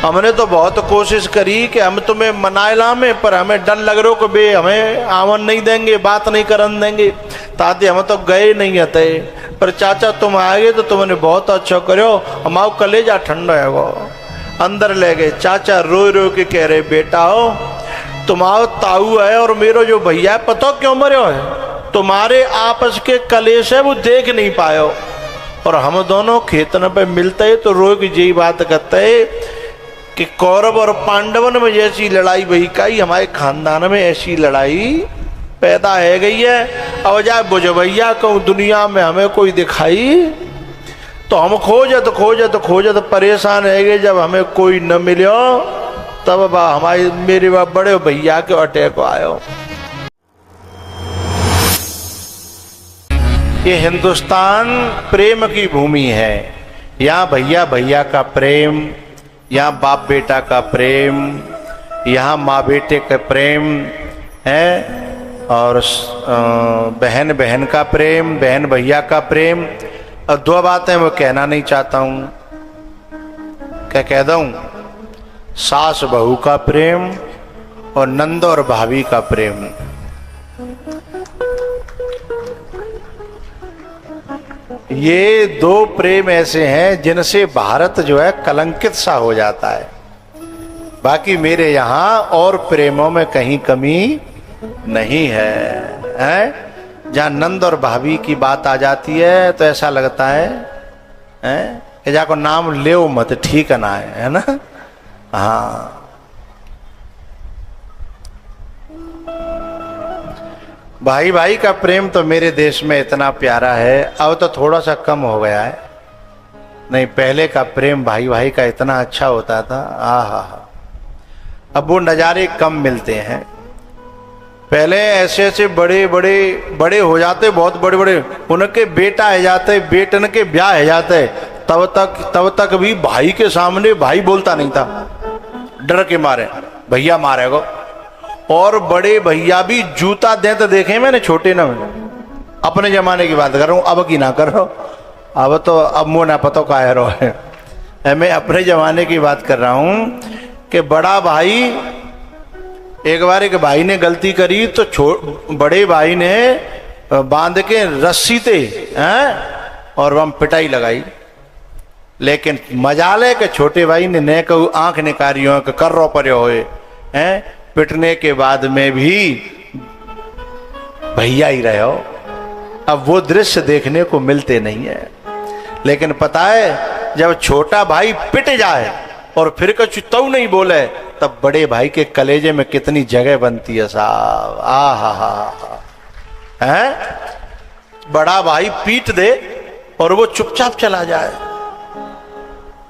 हमने तो बहुत कोशिश करी कि हम तुम्हें मनाए लामे, पर हमें डर लग रहा को बे हमें आवन नहीं देंगे, बात नहीं करन देंगे, ताते हम तो गए नहीं आते। पर चाचा तुम आए तो तुमने बहुत अच्छा करो, हमारा कलेजा ठंडा है। वो अंदर ले गए। चाचा रो रो के कह रहे बेटा हो तुम्हारा ताऊ है और मेरा जो भैया है पता क्यों मरे है, तुम्हारे आपस के कलेश है वो देख नहीं पायो। और हम दोनों खेतन पे मिलते तो रोज यही बात करते कि कौरव और पांडवन में जैसी लड़ाई वही काई हमारे खानदान में ऐसी लड़ाई पैदा है गई है। अब जाए बुझ भैया कहूँ दुनिया में हमें कोई दिखाई तो हम खोजत परेशान है गए। जब हमें कोई न मिलो तब हमारे मेरे बड़े भैया के अटैक आयो। ये हिंदुस्तान प्रेम की भूमि है। यहाँ भैया भैया का प्रेम, यहाँ बाप बेटा का प्रेम, यहाँ माँ बेटे का प्रेम है, और बहन बहन का प्रेम, बहन भैया का प्रेम। और दो बातें मैं कहना नहीं चाहता हूँ, क्या कह दूँ, सास बहू का प्रेम और नंद और भाभी का प्रेम। ये दो प्रेम ऐसे हैं जिनसे भारत जो है कलंकित सा हो जाता है। बाकी मेरे यहाँ और प्रेमों में कहीं कमी नहीं है, हैं? जहाँ नंद और भाभी की बात आ जाती है तो ऐसा लगता है कि जाको नाम ले मत, ठीक ना है ना। हाँ, भाई भाई का प्रेम तो मेरे देश में इतना प्यारा है, अब तो थोड़ा सा कम हो गया है। नहीं, पहले का प्रेम भाई भाई का इतना अच्छा होता था। आहा, अब वो नज़ारे कम मिलते हैं। पहले ऐसे ऐसे बड़े बड़े बड़े हो जाते, बहुत बड़े बड़े, उनके बेटा है जाते, बेटन के ब्याह है जाते, तब तक भी भाई के सामने भाई बोलता नहीं था, डर के मारे भैया मारेगा। और बड़े भैया भी जूता दे तो देखे मैंने, छोटे ना, अपने जमाने की बात कर रहा हूँ, अब की ना कर रहा हूँ। अब तो अब मुँह ना पता का है। मैं अपने जमाने की बात कर रहा हूँ कि बड़ा भाई, एक बार एक भाई ने गलती करी तो बड़े भाई ने बांध के रस्सी थे हैं और वह पिटाई लगाई। लेकिन मजाले के छोटे भाई ने न कहू आंख निकारियों के कर्रो पर्यो होए हैं, पिटने के बाद में भी भैया ही रहे हो। अब वो दृश्य देखने को मिलते नहीं है। लेकिन पता है जब छोटा भाई पिट जाए और फिर कुछ तो नहीं बोले, तब बड़े भाई के कलेजे में कितनी जगह बनती है साहब। आहा, हैं? बड़ा भाई पीट दे और वो चुपचाप चला जाए,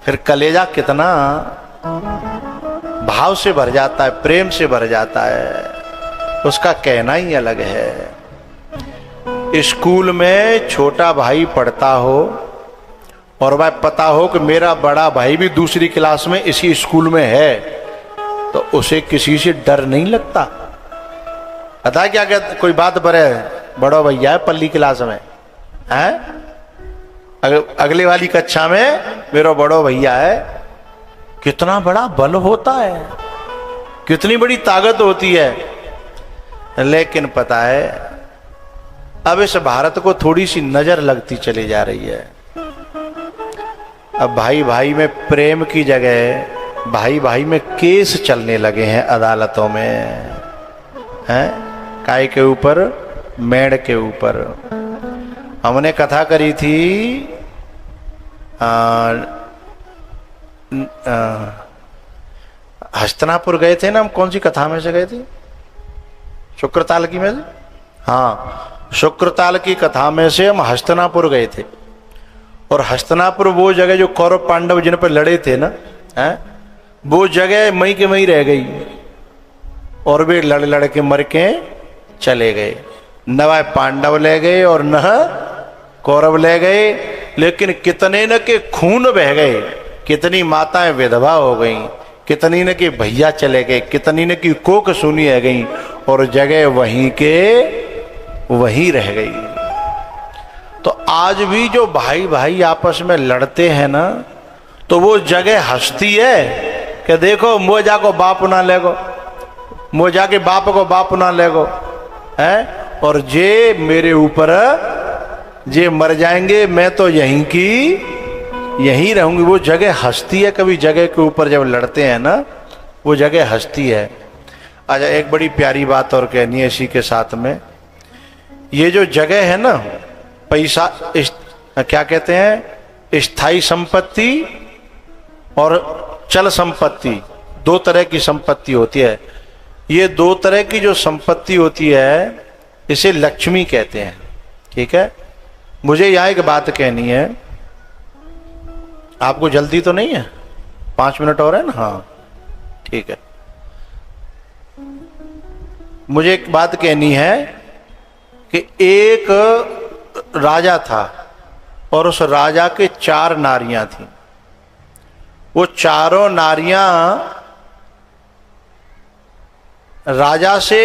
फिर कलेजा कितना भाव से भर जाता है, प्रेम से भर जाता है, उसका कहना ही अलग है। स्कूल में छोटा भाई पढ़ता हो और वह पता हो कि मेरा बड़ा भाई भी दूसरी क्लास में इसी स्कूल में है, तो उसे किसी से डर नहीं लगता। पता क्या कहता, कोई बात बड़े बड़ो भैया है पल्ली क्लास में है, अगले वाली कक्षा में मेरा बड़ो भैया है, कितना बड़ा बल होता है, कितनी बड़ी ताकत होती है। लेकिन पता है अब इस भारत को थोड़ी सी नजर लगती चली जा रही है। अब भाई भाई में प्रेम की जगह भाई भाई में केस चलने लगे हैं अदालतों में, हैं? काय के ऊपर, मेड़ के ऊपर। हमने कथा करी थी हस्तनापुर गए थे ना हम, कौन सी कथा में से गए थे, शुक्रताल की में से, हाँ शुक्रताल की कथा में से हम हस्तनापुर गए थे। और हस्तनापुर वो जगह जो कौरव पांडव जिन पर लड़े थे ना, हैं? वो जगह मई के मई रह गई और वे लड़ लड़ के मर के चले गए। न वह पांडव ले गए और न कौरव ले गए, लेकिन कितने न के खून बह गए, कितनी माताएं विधवा हो गईं, कितनी न के भैया चले गए, कितनी न की कोक सुनी है गई, और जगह वहीं के वहीं रह गई। तो आज भी जो भाई भाई आपस में लड़ते हैं ना, तो वो जगह हंसती है कि देखो मोजा को बाप ना लेगो, मोजा के बाप को बाप ना लेगो है। और जे मेरे ऊपर जे मर जाएंगे, मैं तो यहीं की यहीं रहूंगी। वो जगह हंसती है, कभी जगह के ऊपर जब लड़ते हैं ना, वो जगह हंसती है। अच्छा, एक बड़ी प्यारी बात और कहनी है इसी के साथ में। ये जो जगह है ना, पैसा क्या कहते हैं, स्थायी संपत्ति और चल संपत्ति, दो तरह की संपत्ति होती है। ये दो तरह की जो संपत्ति होती है इसे लक्ष्मी कहते हैं। ठीक है, मुझे यहाँ एक बात कहनी है। आपको जल्दी तो नहीं है? 5 मिनट और है ना? हाँ ठीक है। मुझे एक बात कहनी है कि एक राजा था और उस राजा के 4 नारियां थी। वो चारों नारियां राजा से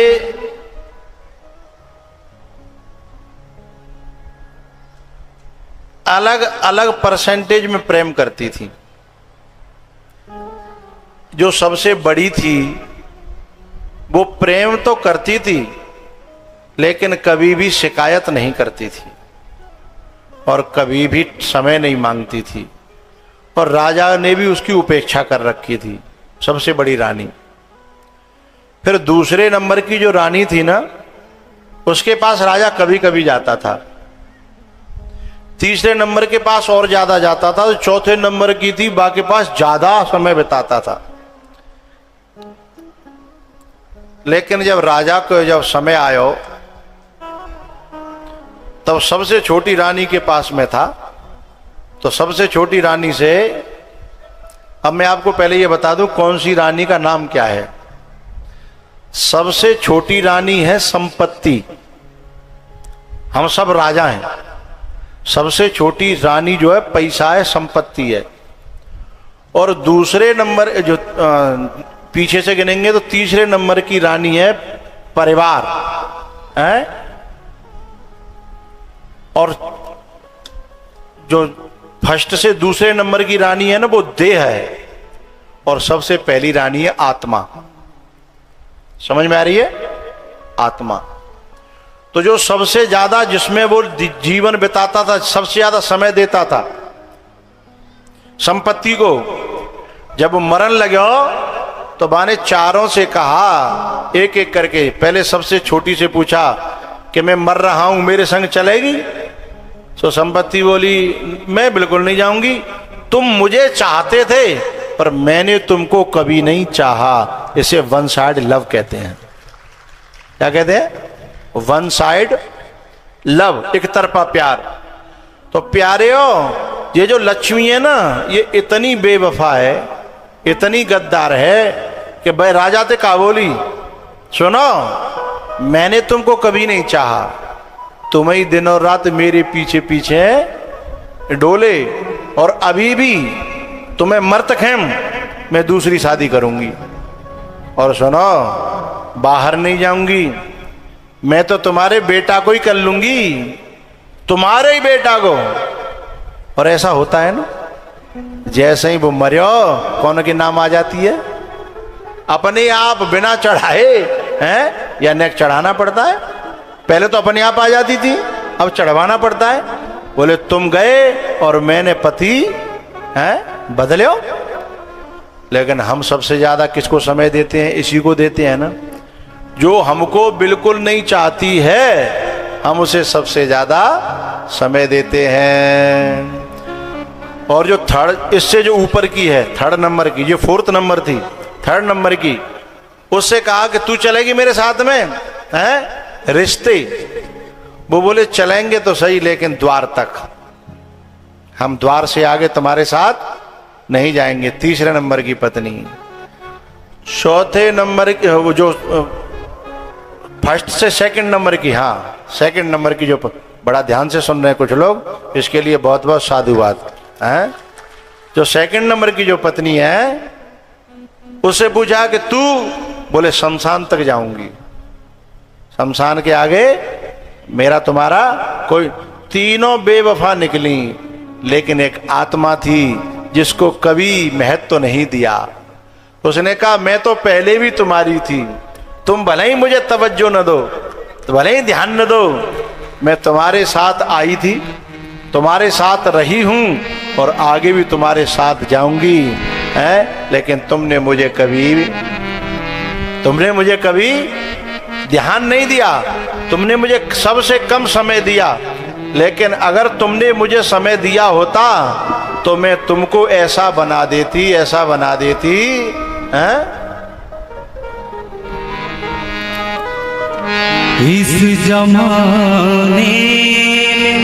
अलग अलग परसेंटेज में प्रेम करती थी। जो सबसे बड़ी थी वो प्रेम तो करती थी लेकिन कभी भी शिकायत नहीं करती थी और कभी भी समय नहीं मांगती थी, और राजा ने भी उसकी उपेक्षा कर रखी थी, सबसे बड़ी रानी। फिर दूसरे नंबर की जो रानी थी ना, उसके पास राजा कभी कभी जाता था। तीसरे नंबर के पास और ज्यादा जाता था। तो चौथे नंबर की थी, बाकी पास ज्यादा समय बिताता था। लेकिन जब राजा को जब समय आयो, तब सबसे छोटी रानी के पास में था। तो सबसे छोटी रानी से, अब मैं आपको पहले ये बता दूं कौन सी रानी का नाम क्या है। सबसे छोटी रानी है संपत्ति। हम सब राजा हैं। सबसे छोटी रानी जो है पैसा है, संपत्ति है। और दूसरे नंबर जो पीछे से गिनेंगे तो तीसरे नंबर की रानी है परिवार है। और जो फर्स्ट से दूसरे नंबर की रानी है ना, वो देह है। और सबसे पहली रानी है आत्मा। समझ में आ रही है? आत्मा। तो जो सबसे ज्यादा जिसमें वो जीवन बिताता था, सबसे ज्यादा समय देता था संपत्ति को, जब मरण लगे तो बाने चारों से कहा एक एक करके, पहले सबसे छोटी से पूछा कि मैं मर रहा हूं, मेरे संग चलेगी? तो संपत्ति बोली मैं बिल्कुल नहीं जाऊंगी। तुम मुझे चाहते थे पर मैंने तुमको कभी नहीं चाहा। इसे वन साइड लव कहते हैं। क्या कहते हैं? वन साइड लव, एक तरफा प्यार। तो प्यारे हो, ये जो लक्ष्मी है ना, ये इतनी बेवफा है, इतनी गद्दार है कि भाई राजा ते का बोली, सुनो मैंने तुमको कभी नहीं चाहा, तुम ही दिन और रात मेरे पीछे पीछे डोले, और अभी भी तुम्हें मर्त खेम मैं दूसरी शादी करूंगी। और सुनो, बाहर नहीं जाऊंगी, मैं तो तुम्हारे बेटा को ही कर लूंगी, तुम्हारे ही बेटा को। और ऐसा होता है ना, जैसे ही वो मरियो कौन के नाम आ जाती है, अपने आप बिना चढ़ाए हैं, या नेक चढ़ाना पड़ता है। पहले तो अपने आप आ जाती थी, अब चढ़वाना पड़ता है। बोले तुम गए और मैंने पति हैं बदले हो। लेकिन हम सबसे ज्यादा किसको समय देते हैं? इसी को देते हैं ना, जो हमको बिल्कुल नहीं चाहती है, हम उसे सबसे ज्यादा समय देते हैं। और जो थर्ड, इससे जो ऊपर की है थर्ड नंबर की, जो फोर्थ नंबर थी थर्ड नंबर की, उससे कहा कि तू चलेगी मेरे साथ में हैं रिश्ते। वो बोले चलेंगे तो सही, लेकिन द्वार तक, हम द्वार से आगे तुम्हारे साथ नहीं जाएंगे। तीसरे नंबर की पत्नी। चौथे नंबर की, वो जो फर्स्ट से सेकंड नंबर की, हाँ सेकंड नंबर की, जो बड़ा ध्यान से सुन रहे हैं कुछ लोग, इसके लिए बहुत बहुत साधुवाद है। जो सेकंड नंबर की जो पत्नी है, उससे पूछा कि तू, बोले शमशान तक जाऊंगी, शमशान के आगे मेरा तुम्हारा कोई। तीनों बेवफा निकली, लेकिन एक आत्मा थी जिसको कभी महत्व तो नहीं दिया। उसने कहा मैं तो पहले भी तुम्हारी थी, तुम भले ही मुझे तवज्जो न दो, भले ही ध्यान न दो, मैं तुम्हारे साथ आई थी, तुम्हारे साथ रही हूं और आगे भी तुम्हारे साथ जाऊंगी है। लेकिन तुमने मुझे कभी ध्यान नहीं दिया, तुमने मुझे सबसे कम समय दिया। लेकिन अगर तुमने मुझे समय दिया होता तो मैं तुमको ऐसा बना देती है? इस जमाने में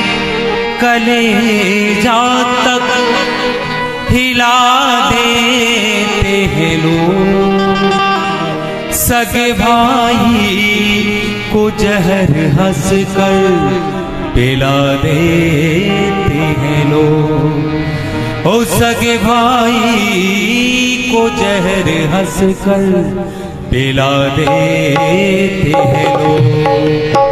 कलेजा तक हिला देते हैं लोग, सगे भाई को जहर हंस कर पिला देते हैं लोग। ओ सगे भाई को जहर हंस कर पिला देते हैं लोग।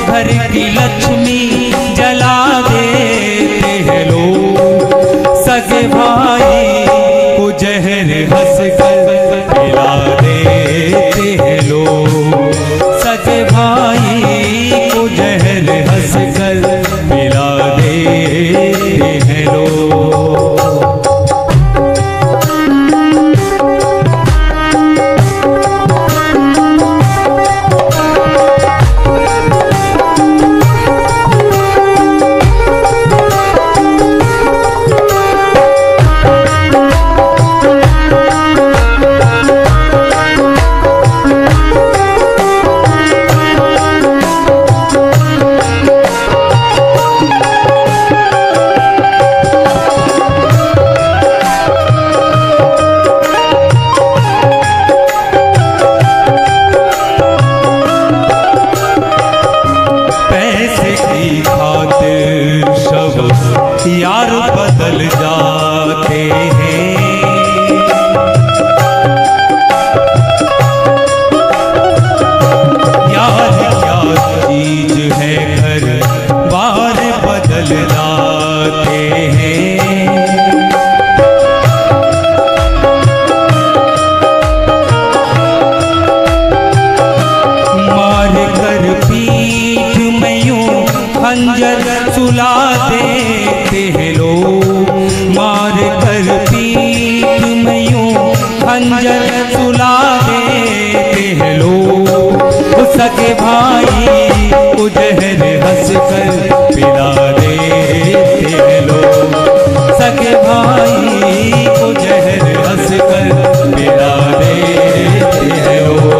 घर की लक्ष्मी जला देते हैं लोग, सगे भाई को जहर हंस कर पिला देते हैं लोग, सगे भाई को जहर हंस कर पिला देते हैं लोग। यार बदल जाते हैं, यार क्या चीज है घर बार बदल जाते हैं। मार कर पीठ में यूं खंजर सुला देते हैं लोग, मार कर पीठ में यूं खंजर सुला देते हैं लोग, सगे भाई को जहर हंस कर पिला देते हैं लोग, सगे भाई को जहर हंस कर पिला देते हैं लोग।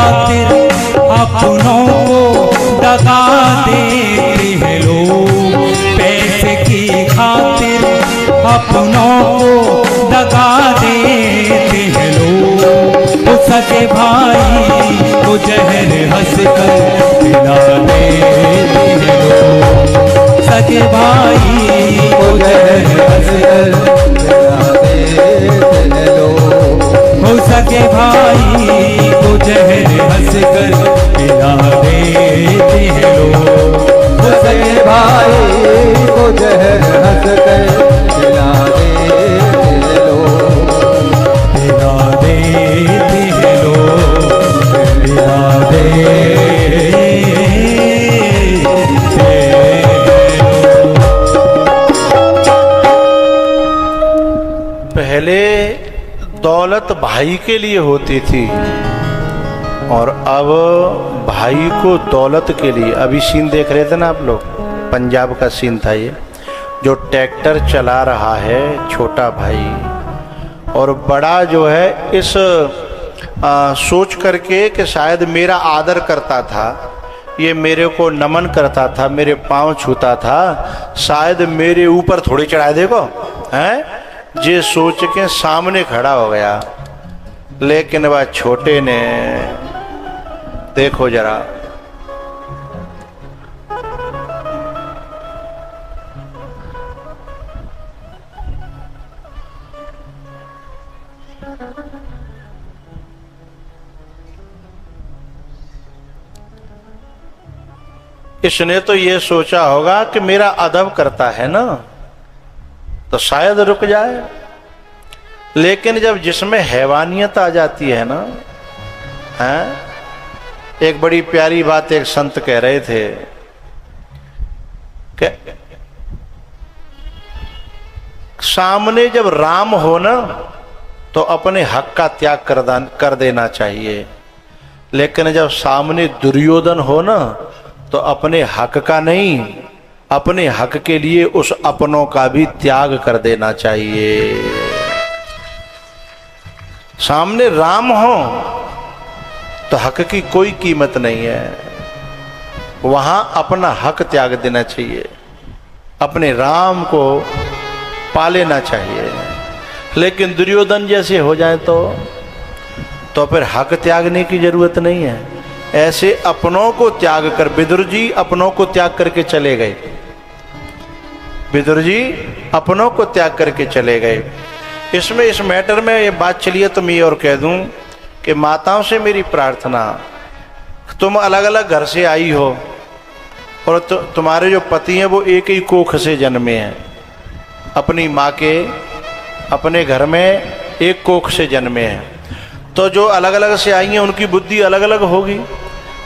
खातिर अपनों को दगा देते हैं लोग, पैसे की खातिर अपनों को दगा देते हैं लोग। तो सगे भाई को जहर हंस कर पिला देते हैं लोग, सगे भाई को जहर हंस कर पिला देते हैं लोग। हो सके भाई को जहर हंस कर पिला देते हैं लोग, हो सके भाई को जहर हंस कर पिला देते हैं लोग, पिला देते हैं लोग, पिला देते हैं लोग। पहले दौलत भाई के लिए होती थी और अब भाई को दौलत के लिए। अभी सीन देख रहे थे ना आप लोग, पंजाब का सीन था ये, जो ट्रैक्टर चला रहा है छोटा भाई, और बड़ा जो है इस सोच करके कि शायद मेरा आदर करता था, ये मेरे को नमन करता था, मेरे पांव छूता था, शायद मेरे ऊपर थोड़ी चढ़ाए देखो हैं, ये सोच के सामने खड़ा हो गया। लेकिन वह छोटे ने, देखो जरा, इसने तो ये सोचा होगा कि मेरा अदब करता है ना तो शायद रुक जाए। लेकिन जब जिसमें हैवानियत आ जाती है ना, हैं, एक बड़ी प्यारी बात एक संत कह रहे थे कि सामने जब राम हो ना तो अपने हक का त्याग कर देना चाहिए, लेकिन जब सामने दुर्योधन हो ना तो अपने हक का नहीं, अपने हक के लिए उस अपनों का भी त्याग कर देना चाहिए। सामने राम हो तो हक की कोई कीमत नहीं है, वहां अपना हक त्याग देना चाहिए, अपने राम को पा लेना चाहिए। लेकिन दुर्योधन जैसे हो जाए तो फिर हक त्यागने की जरूरत नहीं है। ऐसे अपनों को त्याग कर, विदुर जी अपनों को त्याग करके चले गए, विदुर जी अपनों को त्याग करके चले गए। इसमें इस मैटर में ये बात चलिए तो मैं ये और कह दूं कि माताओं से मेरी प्रार्थना, तुम अलग अलग घर से आई हो और तुम्हारे जो पति हैं वो एक ही कोख से जन्मे हैं, अपनी माँ के अपने घर में एक कोख से जन्मे हैं, तो जो अलग अलग से आई हैं उनकी बुद्धि अलग अलग होगी।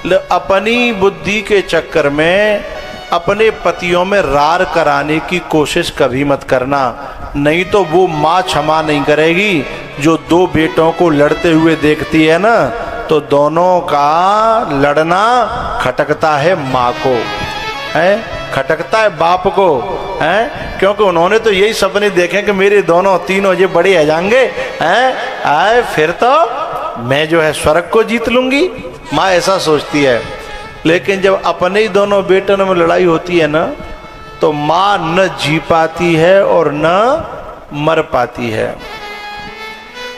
अपनी बुद्धि के चक्कर में अपने पतियों में रार कराने की कोशिश कभी मत करना, नहीं तो वो माँ क्षमा नहीं करेगी। जो दो बेटों को लड़ते हुए देखती है ना तो दोनों का लड़ना खटकता है माँ को, है खटकता है बाप को, है क्योंकि उन्होंने तो यही सपने देखे कि मेरे दोनों तीनों ये बड़े आ जाएंगे, हैं आए फिर तो मैं जो है स्वर्ग को जीत लूंगी, माँ ऐसा सोचती है। लेकिन जब अपने ही दोनों बेटों में लड़ाई होती है ना तो माँ न जी पाती है और न मर पाती है।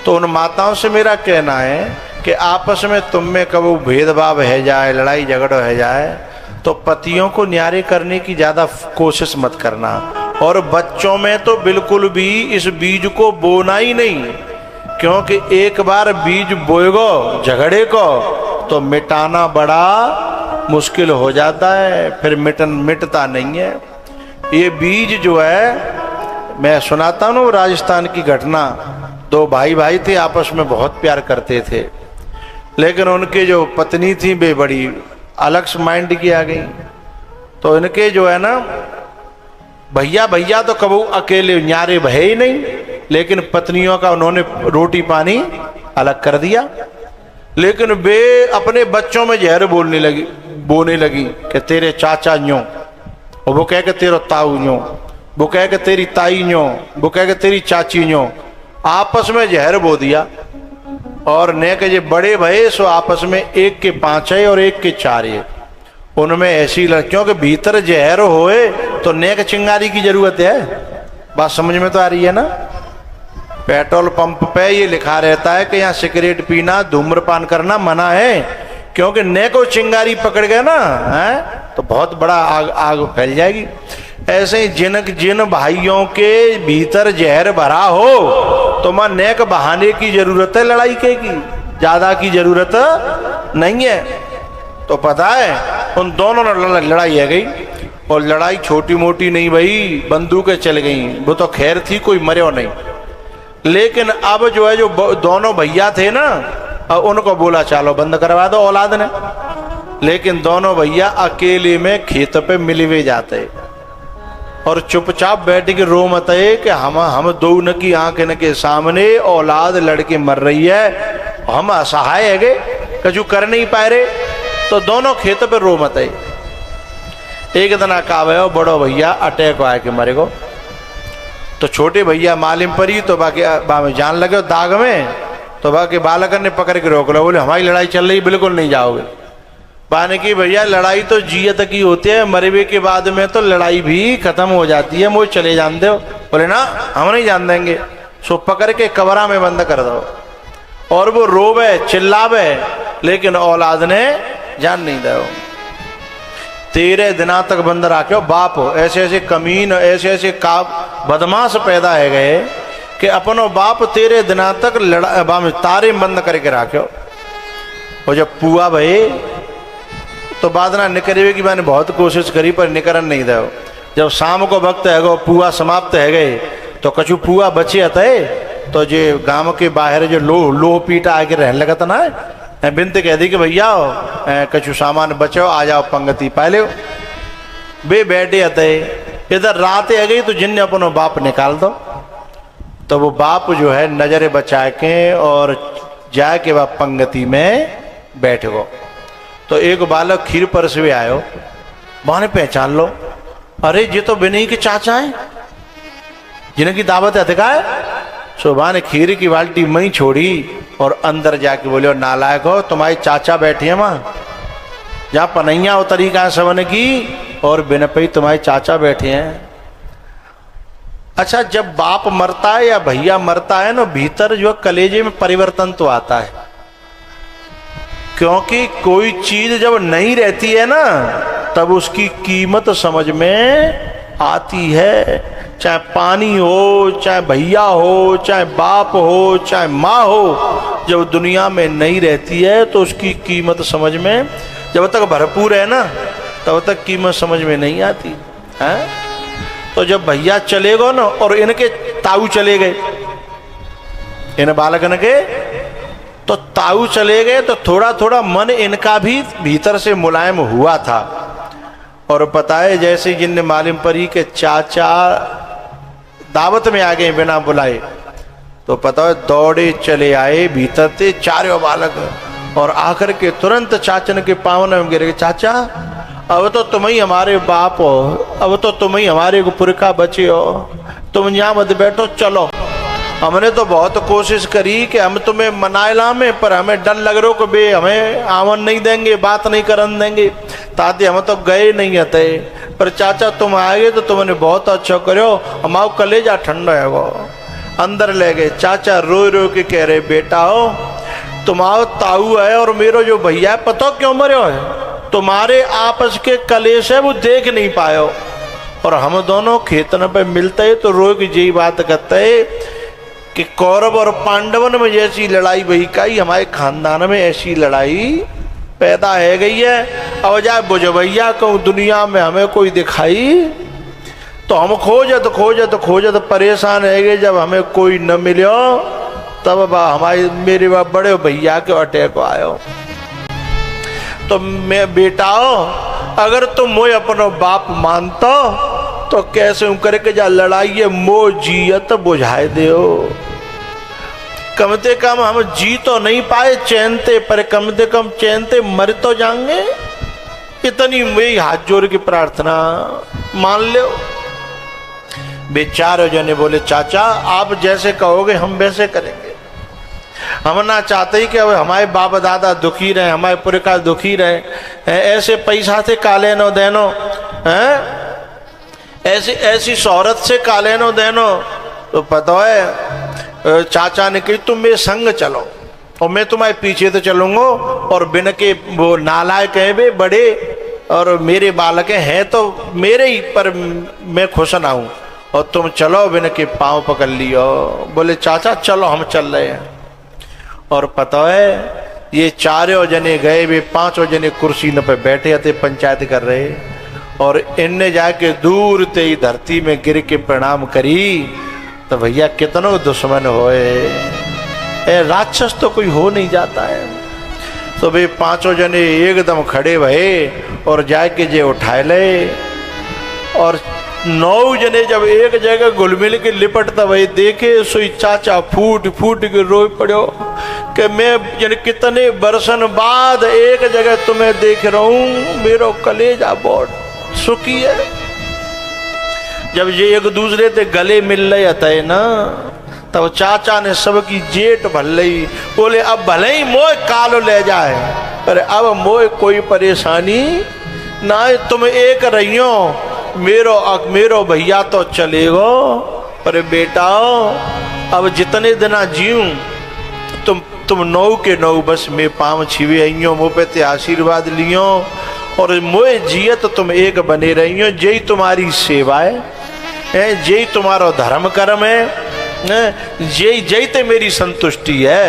तो उन माताओं से मेरा कहना है कि आपस में तुम में कभी भेदभाव है जाए, लड़ाई झगड़ा है जाए तो पतियों को न्यारे करने की ज़्यादा कोशिश मत करना, और बच्चों में तो बिल्कुल भी इस बीज को बोना ही नहीं, क्योंकि एक बार बीज बोएगो झगड़े को तो मिटाना बड़ा मुश्किल हो जाता है, फिर मिटता नहीं है। ये बीज जो है, मैं सुनाता हूँ ना राजस्थान की घटना, दो भाई थे आपस में बहुत प्यार करते थे, लेकिन उनके जो पत्नी थी वे बड़ी अलग माइंड की आ गई। तो इनके जो है ना भैया तो कबू अकेले न्यारे भय ही नहीं, लेकिन पत्नियों का उन्होंने रोटी पानी अलग कर दिया। लेकिन वे अपने बच्चों में जहर बोलने लगी कि तेरे चाचा न्यों, और वो कह के तेरा ताऊ न्यों, वो कह के तेरी ताई न्यों, वो कह के तेरी चाची न्यों, आपस में जहर बो दिया। और नेक जे बड़े भये सो आपस में एक के 5 है और एक के 4 है। उनमें ऐसी लड़कियों के भीतर जहर होए तो नेक चिंगारी की जरूरत है। बात समझ में तो आ रही है ना। पेट्रोल पंप पे ये लिखा रहता है कि यहाँ सिगरेट पीना धूम्रपान करना मना है, क्योंकि नेको चिंगारी पकड़ गए ना है तो बहुत बड़ा आग फैल जाएगी। ऐसे ही जिन भाइयों के भीतर जहर भरा हो तो मां नेक बहाने की जरूरत है, लड़ाई के की ज्यादा की जरूरत नहीं है। तो पता है उन दोनों ने लड़ाई है गई, और लड़ाई छोटी मोटी नहीं भाई, बंदूकें चल गई। वो तो खैर थी, कोई मरे नहीं। लेकिन अब जो है जो दोनों भैया थे ना, उनको बोला चलो बंद करवा दो औलाद ने। लेकिन दोनों भैया अकेले में खेत पे मिले हुए जाते और चुपचाप बैठ के रो मत है कि हम दो न की आंख न के सामने औलाद लड़के मर रही है, हम असहाय है गे, कछु कर नहीं पाए रे। तो दोनों खेत पे रो मत है। एक दिन कावे बड़ो भैया अटैक आए के मरे को, तो छोटे भैया मालिम परी तो बाकी जान लगे दाग में, तो बाकी बालकन ने पकड़ के रोक लो, बोले हमारी लड़ाई चल रही, बिल्कुल नहीं जाओगे। पाने की भैया लड़ाई तो जियत की होती है, मरवे के बाद में तो लड़ाई भी खत्म हो जाती है, मुझे चले जान दो। बोले ना हम नहीं जान देंगे। सो पकड़ के कमरा में बंद कर दो। और वो रोवे चिल्लावे, लेकिन औलाद ने जान नहीं दो। 13 दिना तक बंद रखो। बाप ऐसे ऐसे कमीन ऐसे ऐसे बदमाश पैदा है गए कि अपनो बाप 13 दिना तक तारे बंद करके रखो। और जब पुआ भाई तो बाद ना निकलवे की मैंने बहुत कोशिश करी पर निकलन नहीं दो। जब शाम को वक्त है गो पुआ समाप्त है गए तो कछु पुआ बचे अतः तो जे गांव के बाहर जो लोह पीटा आके रहने लगा था ना, बिनती कह दी कि भैया कछु सामान बचो आ जाओ पंगति पा लो। बे बैठे अतः इधर रात आ गई तो जिनने अपनो बाप निकाल दो। तो वो बाप जो है नजरे बचा के और जाके वह पंगति में बैठ गो। तो एक बालक खीर परसवे आयो, माने पहचान लो, अरे ये तो बिनी के चाचा है जिनकी दावत है अधिकार। सुबह ने खीर की बाल्टी मई छोड़ी और अंदर जाके बोले नालायक हो, तुम्हारे चाचा बैठे हैं वहां जहां पनैया हो तरीका सवन की, और बिन पे तुम्हारे चाचा बैठे हैं। अच्छा, जब बाप मरता है या भैया मरता है ना, भीतर जो कलेजे में परिवर्तन तो आता है, क्योंकि कोई चीज जब नहीं रहती है ना तब उसकी कीमत समझ में आती है। चाहे पानी हो, चाहे भैया हो, चाहे बाप हो, चाहे माँ हो, जब दुनिया में नहीं रहती है तो उसकी कीमत समझ में, जब तक भरपूर है ना तब तक कीमत समझ में नहीं आती है। तो जब भैया चले गो ना और इनके ताऊ चले गए, इन बालकन के तो ताऊ चले गए, तो थोड़ा थोड़ा मन इनका भी भीतर से मुलायम हुआ था। और पता है जैसे जिनने मालिम परी के चाचा दावत में आ गए बिना बुलाए, तो पता है दौड़े चले आए भीतर से चारों बालक, और आकर के तुरंत चाचन के पावन में गिरे। चाचा अब तो तुम ही हमारे बाप हो, अब तो तुम ही हमारे पुरखा बचे हो, तुम यहाँ मत बैठो, चलो। हमने तो बहुत कोशिश करी कि हम तुम्हें मनाए लामे, पर हमें डर लग रहा को बे हमें आवन नहीं देंगे, बात नहीं करन देंगे, ताकि हम तो गए नहीं आते। पर चाचा तुम आए तो तुमने बहुत अच्छा करो, हमारा कलेजा ठंडा है। वो अंदर ले गए। चाचा रो रो के कह रहे बेटा हो तुम्हारा ताऊ है और मेरा जो भैया है, पता क्यों मरे हो है, तुम्हारे आपस के कलेश है वो देख नहीं पायो, और हम दोनों खेतन पे मिलते तो रो की यही बात करते कि कौरव और पांडवन में जैसी लड़ाई वही काई हमारे खानदान में ऐसी लड़ाई पैदा है गई है। अब जाए बुझवैया कहूँ दुनिया में हमें कोई दिखाई तो हम खोजत परेशान है गए। जब हमें कोई न मिलो तब हमारे मेरे बड़े भैया के अटैक आयो। तो मैं बेटा अगर तुम मोए अपनो बाप मानता तो कैसे करके जा लड़ाई है मो जियत बुझाए दो। कम से कम हम जी तो नहीं पाए चैनते, पर कम से कम चैनते मर तो जाएंगे। इतनी मेरी हाथ जोड़ की प्रार्थना मान लो। बेचारे जने बोले चाचा आप जैसे कहोगे हम वैसे करेंगे। हम ना चाहते ही कि अब हमारे बाप दादा दुखी रहे, हमारे पुरखा दुखी रहे, ऐसे पैसा से कालेनो देनो हैं, ऐसी ऐसी शोहरत से कालेनो देनो। तो पता है चाचा ने कही तुम मेरे संग चलो और मैं तुम्हारे पीछे तो चलूंगा, और बिन के वो नालायक है वे बड़े और मेरे बालक हैं तो मेरे ही, पर मैं खुश ना हूं, और तुम चलो बिन के पांव पकड़ लियो। बोले चाचा चलो हम चल रहे हैं। और पता है ये चारों जने गए, वे पांचों जने कुर्सी न पे बैठे थे पंचायत कर रहे, और इनने जाके दूर ते ही धरती में गिर के प्रणाम करी। तो भैया कितनों दुश्मन होए, राक्षस तो कोई हो नहीं जाता है। तो वे पांचों जने एकदम खड़े भये और जाके जे उठाए ले, और 9 जने जब एक जगह घुलमिल के लिपटता वही देखे, सोई चाचा फूट फूट के रोए पड़ो कि मैं जन कितने बरसन बाद एक जगह तुम्हें देख रहा हूं, मेरो कलेजा बहुत सुखी है। जब ये एक दूसरे से गले मिल रहे थे ना, तब चाचा ने सबकी जेठ भल ली। बोले अब भले ही मोह कालो ले जाए, पर अब मोह कोई परेशानी ना, तुम एक रहियो, मेरो भैया तो चलेगो, पर बेटा अब जितने दिना जीऊं तुम 9 के 9 बस मैं पाँव छिवे आइयो, मुँह पे ते आशीर्वाद लियो, और मोह जियत तुम एक बने रहियो। जय तुम्हारी सेवा है, जय तुम्हारो धर्म कर्म है, जय जय ते मेरी संतुष्टि है।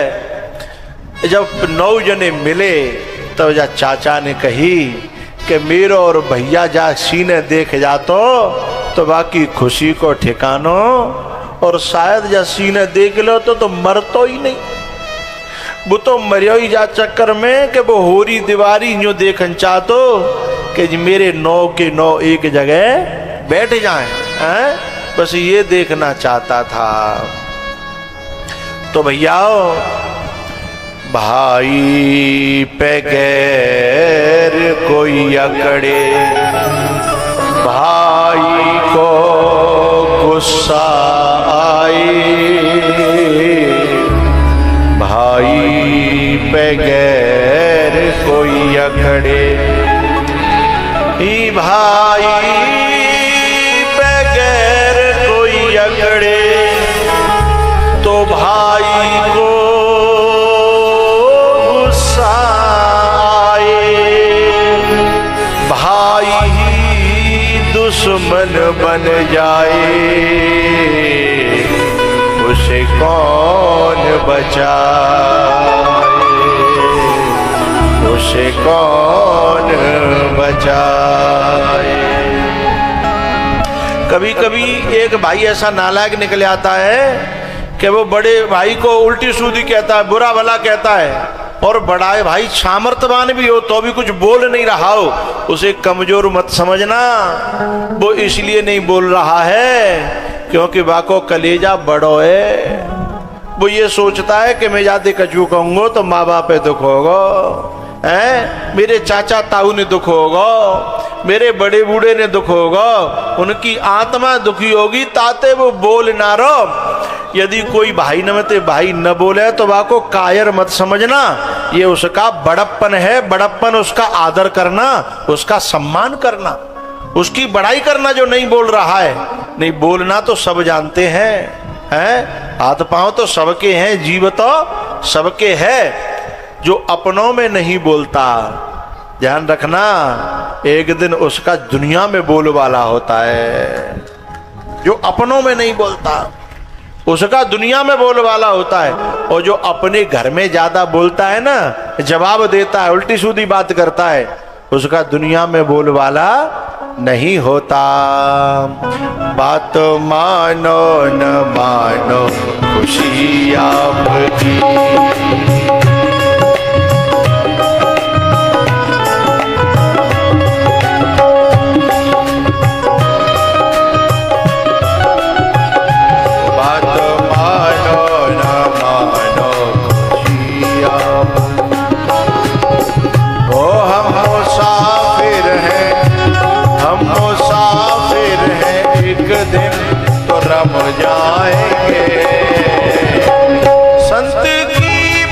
जब 9 जने मिले तब तो जा चाचा ने कही कि मेरो और भैया जा सीने देख जातो तो बाकी खुशी को ठिकानो, और शायद जा सीने देख लो तो मर तो ही नहीं, वो तो मरियो ही जा चक्कर में कि वो होरी दीवारी यूं देखन चाहतो कि मेरे 9 के 9 एक जगह बैठ जाएं, हैं? बस ये देखना चाहता था। तो भैया भाई पे गैर कोई अकड़े, भाई को गुस्सा आए, भाई पे गैर कोई अकड़े, भाई पे गैर कोई अकड़े, तो भाई को गुस्सा आए, भाई ही दुश्मन बन जाए, उसे कौन बचाए, उसे कौन बचाए। कभी कभी एक भाई ऐसा नालायक निकल आता है कि वो बड़े भाई को उल्टी सीधी कहता है, बुरा भला कहता है, और बड़ा भाई सामर्थ्यवान भी हो तो भी कुछ बोल नहीं रहा हो, उसे कमजोर मत समझना। वो इसलिए नहीं बोल रहा है क्योंकि बाको कलेजा बड़ो है। वो ये सोचता है कि मैं ज्यादा कचू कहूंगा तो माँ बाप पे दुख होगा, हैं? मेरे चाचा ताऊ ने दुख होगा, मेरे बड़े बूढ़े ने दुख होगा, उनकी आत्मा दुखी होगी, ताते वो बोल ना रहो। यदि कोई भाई नमते भाई न बोले तो वाको कायर मत समझना, ये उसका बड़प्पन है। बड़प्पन उसका आदर करना, उसका सम्मान करना, उसकी बड़ाई करना। जो नहीं बोल रहा है, नहीं बोलना तो सब जानते हैं, हाथ पांव तो सबके हैं, जीव तो सबके है। जो अपनों में नहीं बोलता, ध्यान रखना, एक दिन उसका दुनिया में बोल वाला होता है। जो अपनों में नहीं बोलता उसका दुनिया में बोल वाला होता है, और जो अपने घर में ज्यादा बोलता है ना, जवाब देता है, उल्टी सीधी बात करता है, उसका दुनिया में बोल वाला नहीं होता। बात मानो न मानो खुशी आपकी, जाएंगे संत की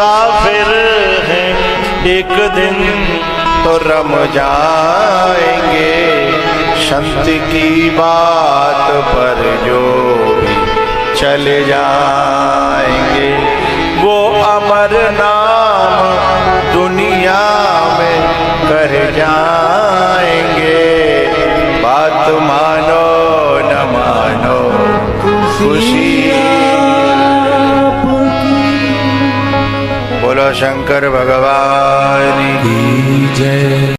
मुसाफिर हैं, एक दिन तो रम जाएंगे। संत की बात पर जो भी चले जाएंगे, वो अमर नाम दुनिया में कर जाएंगे। बात मानो न मानो खुशी। बोलो शंकर भगवान की जय।